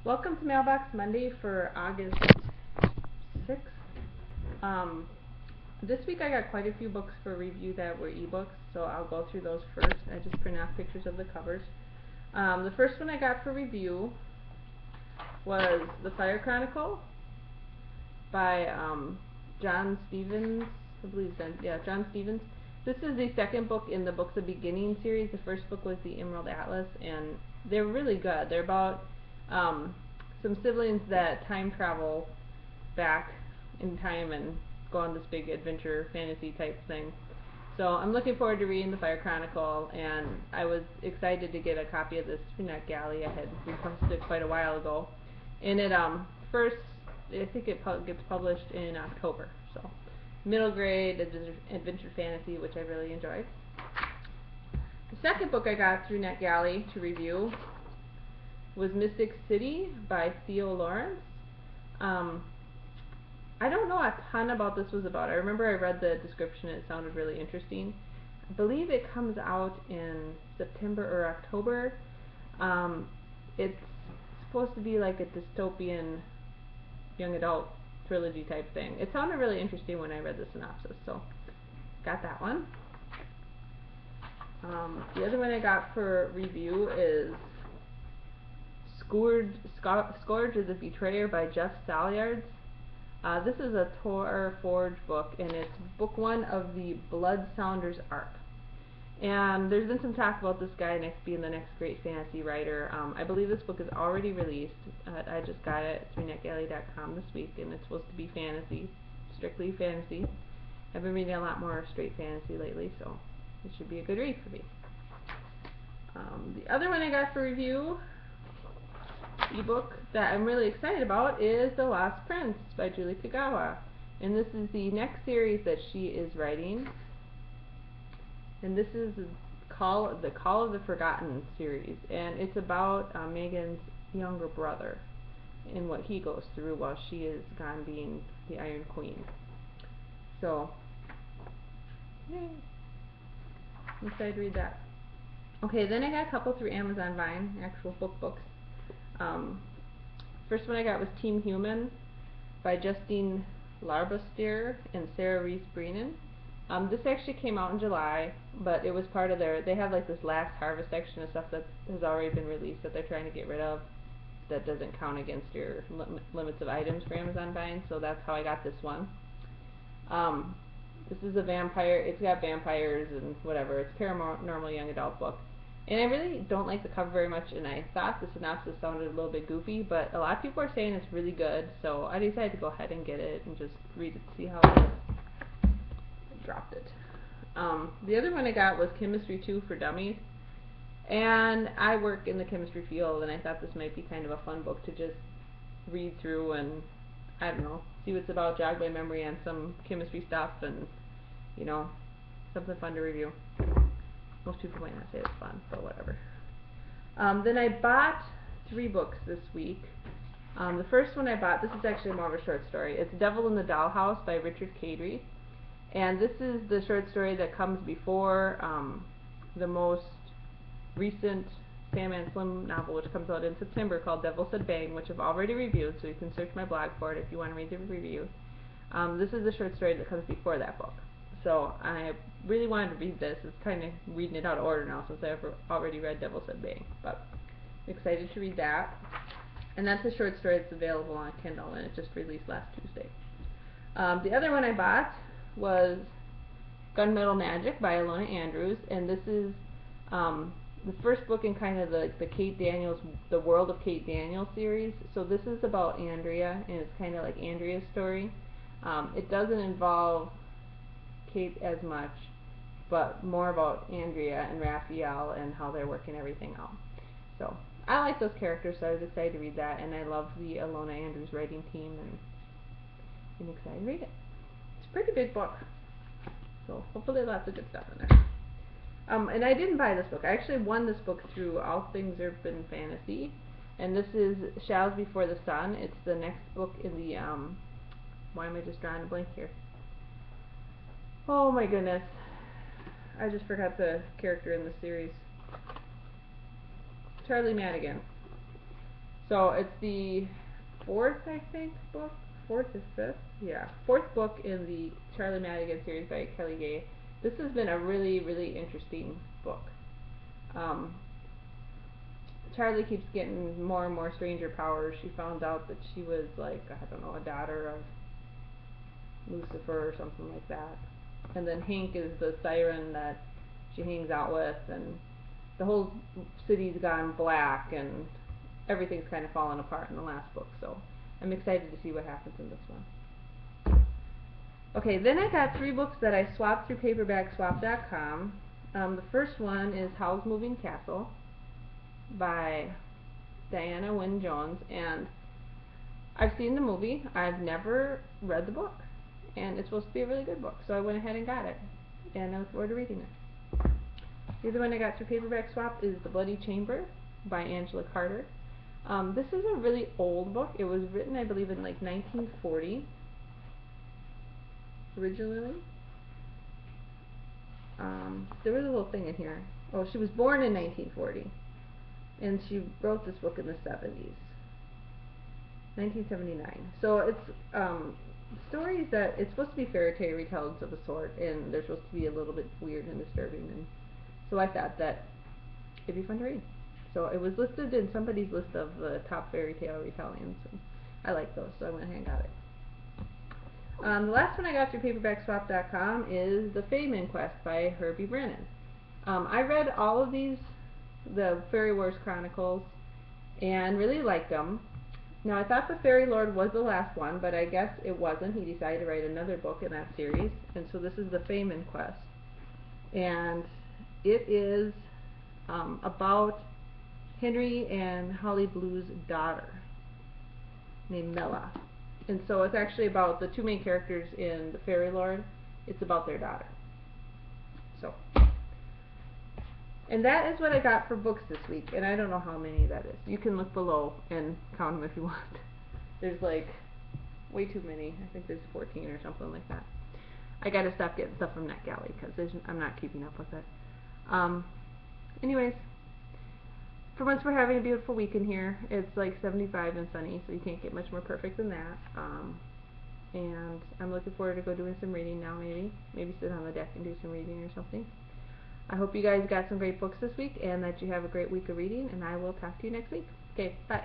Welcome to Mailbox Monday for August 6th. This week I got quite a few books for review that were ebooks, so I'll go through those first. I just print off pictures of the covers. The first one I got for review was The Fire Chronicle by John Stevens. I believe John Stevens. This is the second book in the Books of Beginning series. The first book was The Emerald Atlas, and they're really good. They're about some siblings that time travel back in time and go on this big adventure fantasy type thing. So I'm looking forward to reading The Fire Chronicle, and I was excited to get a copy of this through NetGalley. I had requested it quite a while ago, and it first I think it gets published in October. So middle grade adventure fantasy, which I really enjoyed. The second book I got through NetGalley to review was Mystic City by Theo Lawrence. I don't know a ton about this was about. I remember I read the description and it sounded really interesting. I believe it comes out in September or October. It's supposed to be like a dystopian young adult trilogy type thing. It sounded really interesting when I read the synopsis, so got that one. The other one I got for review is Scourge of the Betrayer by Jeff Salyards. This is a Tor Forge book, and it's book one of the Blood Sounders arc. And there's been some talk about this guy being the next great fantasy writer. I believe this book is already released. I just got it through netgalley.com this week, and it's supposed to be fantasy, strictly fantasy. I've been reading a lot more straight fantasy lately, so it should be a good read for me. The other one I got for review, ebook that I'm really excited about, is The Lost Prince by Julie Kagawa, and this is the next series that she is writing, and this is the Call of the Forgotten series, and it's about Megan's younger brother and what he goes through while she is gone being the Iron Queen. So yay, I'm excited to read that. Okay, then I got a couple through Amazon Vine, actual books. First one I got was Team Human by Justine Larbustier and Sarah Reese Breenan. This actually came out in July, but it was part of they have like this last harvest section of stuff that has already been released that they're trying to get rid of that doesn't count against your limits of items for Amazon Vine, so that's how I got this one. This is a vampire, it's got vampires and whatever, it's paranormal young adult book. And I really don't like the cover very much, and I thought the synopsis sounded a little bit goofy, but a lot of people are saying it's really good, so I decided to go ahead and get it and just read it to see how it is. I dropped it. The other one I got was Chemistry 2 for Dummies, and I work in the chemistry field, and I thought this might be kind of a fun book to just read through and, I don't know, see what it's about, jog my memory on some chemistry stuff, and, you know, something fun to review. Most people might not say it's fun, but whatever. Then I bought 3 books this week. The first one I bought, this is actually more of a short story. It's Devil in the Dollhouse by Richard Cadre. And this is the short story that comes before the most recent Sandman Slim novel, which comes out in September, called Devil Said Bang, which I've already reviewed, so you can search my blog for it if you want to read the review. This is the short story that comes before that book. So I really wanted to read this. It's kind of reading it out of order now since I've already read Devil Said Bang, but I'm excited to read that. And that's a short story that's available on Kindle, and it just released last Tuesday. The other one I bought was Gunmetal Magic by Ilona Andrews, and this is the first book in kind of the Kate Daniels, the World of Kate Daniels series. So this is about Andrea, and it's kind of like Andrea's story. It doesn't involve Kate as much, but more about Andrea and Raphael and how they're working everything out. So I like those characters, so I was excited to read that, and I love the Ilona Andrews writing team, and I'm excited to read it. It's a pretty big book, so hopefully lots of good stuff in there. And I didn't buy this book. I actually won this book through All Things Urban Fantasy, and this is Shadows Before the Sun. It's the next book in the why am I just drawing a blank here? Oh my goodness, I just forgot the character in the series. Charlie Madigan. So it's the fourth, I think, book. Fourth or fifth? Yeah, fourth book in the Charlie Madigan series by Kelly Gay. This has been a really, really interesting book. Um, Charlie keeps getting more and more stranger powers. She found out that she was like, I don't know, a daughter of Lucifer or something like that. And then Hank is the siren that she hangs out with, and the whole city's gone black, and everything's kind of fallen apart in the last book, so I'm excited to see what happens in this one. Okay, then I got 3 books that I swapped through paperbackswap.com. The first one is Howl's Moving Castle by Diana Wynne Jones, and I've seen the movie. I've never read the book, and it's supposed to be a really good book, so I went ahead and got it, and I look forward to reading it. The other one I got through Paperback Swap is The Bloody Chamber by Angela Carter. This is a really old book. It was written, I believe, in like 1940 originally. There was a little thing in here. Oh, she was born in 1940, and she wrote this book in the 70s. 1979. So it's stories that, it's supposed to be fairy tale retells of a sort, and they're supposed to be a little bit weird and disturbing, and so I thought that it'd be fun to read. So it was listed in somebody's list of the top fairy tale retellings, and I like those, so I went ahead and got it. The last one I got through paperbackswap.com is The Fayman Quest by Herbie Brennan. I read all of these, the Fairy Wars Chronicles, and really liked them. Now, I thought the Fairy Lord was the last one, but I guess it wasn't. He decided to write another book in that series, and so this is The Fayman Quest. And it is about Henry and Holly Blue's daughter, named Mela. And so it's actually about the 2 main characters in The Fairy Lord. It's about their daughter. So, and that is what I got for books this week, and I don't know how many that is. You can look below and count them if you want. There's like way too many. I think there's 14 or something like that. I gotta stop getting stuff from NetGalley because I'm not keeping up with it. Anyways, for once we're having a beautiful weekend here. It's like 75 and sunny, so you can't get much more perfect than that. And I'm looking forward to go doing some reading now, maybe sit on the deck and do some reading or something. I hope you guys got some great books this week, and that you have a great week of reading, and I will talk to you next week. Okay, bye.